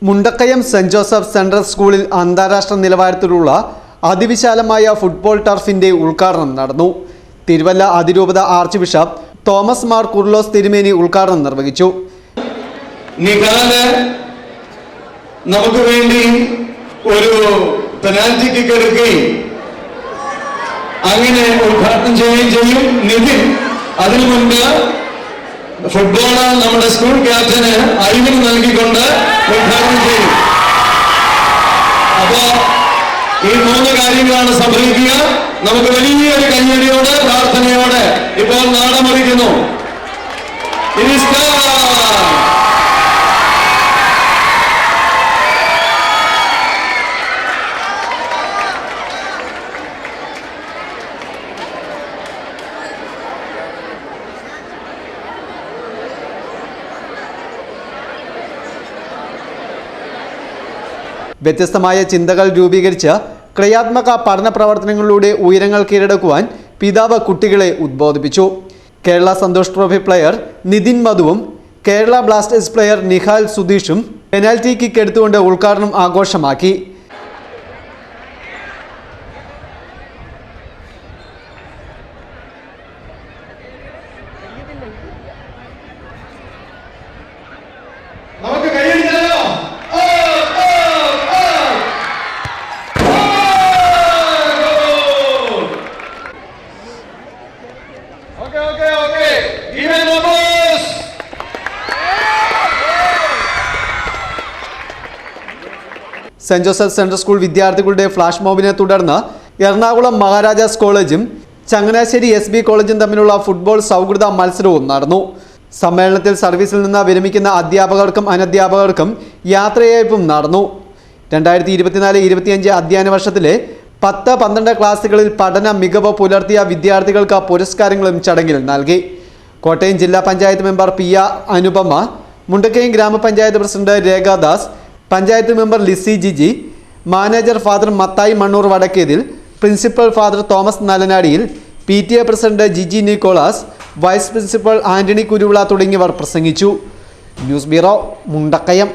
Mundakayam saint Joseph central സ്കൂളിൽ അന്താരാഷ്ട്ര നിലവാരത്തിലുള്ള അതിവിശാലമായ ഫുട്ബോൾ ടർഫിന്റെ ഉദ്ഘാടനം നടന്നു. തിരുവല്ല അതിരൂപത arch bishop Thomas Mar Coorilos തിരുമേനി ഉദ്ഘാടനം നിർവഹിച്ചു. നമുക്ക് വേണ്ടി ഒരു പെനാൽറ്റി കിക്ക് എടുക്കുകയും അങ്ങനെ ഉദ്ഘാടനം ചെയ്യുകയും ചെയ്യും. നിതിൻ അതിനു മുൻപ് ഫുട്ബോള് നമ്മുടെ സ്കൂൾ ക്യാപ്റ്റന് അറിവിന് നൽകിക്കൊണ്ട് ഉദ്ഘാടനം ചെയ്യും. അപ്പോ ഈ 3 കാര്യങ്ങളാണ് സംഭവിക്കുക. നമുക്ക് വലിയൊരു കയ്യടിയോടെ പ്രാർത്ഥനയോടെ ഇപ്പോൾ നാടമറിക്കുന്നു. വ്യത്യസ്തമായ ചിന്തകൾ രൂപീകരിച്ച് ക്രിയാത്മക പഠന പ്രവർത്തനങ്ങളിലൂടെ ഉയരങ്ങൾ കീഴടക്കുവാൻ പിതാവ് കുട്ടികളെ ഉദ്ബോധിപ്പിച്ചു. കേരള സന്തോഷ് ട്രോഫി പ്ലെയർ നിതിൻ മധുവും കേരള ബ്ലാസ്റ്റേഴ്സ് പ്ലെയർ നിഹാൽ സുധീഷും പെനാൽറ്റി കിക്ക് എടുത്തുകൊണ്ട് ഉദ്ഘാടനം ആഘോഷമാക്കി. സെന്റ് ജോസഫ് സെൻട്രൽ സ്കൂൾ വിദ്യാർത്ഥികളുടെ ഫ്ലാഷ് മോബിനെ തുടർന്ന് എറണാകുളം മഹാരാജാസ് കോളേജും ചങ്ങനാശ്ശേരി SB കോളേജും തമ്മിലുള്ള ഫുട്ബോൾ സൗഹൃദ മത്സരവും നടന്നു. സമ്മേളനത്തിൽ സർവീസിൽ നിന്ന് വിരമിക്കുന്ന അധ്യാപകർക്കും അനധ്യാപകർക്കും യാത്രയയപ്പും നടന്നു. 2024-25 അധ്യയന വർഷത്തിലെ 10-12 ക്ലാസുകളിൽ പഠന മികവ് പുലർത്തിയ വിദ്യാർത്ഥികൾക്ക് പുരസ്കാരങ്ങളും ചടങ്ങിൽ നൽകി. കോട്ടയം ജില്ലാ panchayat member PA Anupama, Mundakkayam grama panchayat president Rekha Das, panchayat member Lizy Jiji, manager father Mathai Mannoor Vadakkethil, principal father Thomas Nalanadiyil, PTA president Jiji Nicholas, vice principal Antony Kuruvila തുടങ്ങിയവർ പ്രസംഗിച്ചു. News bureau, Mundakayam.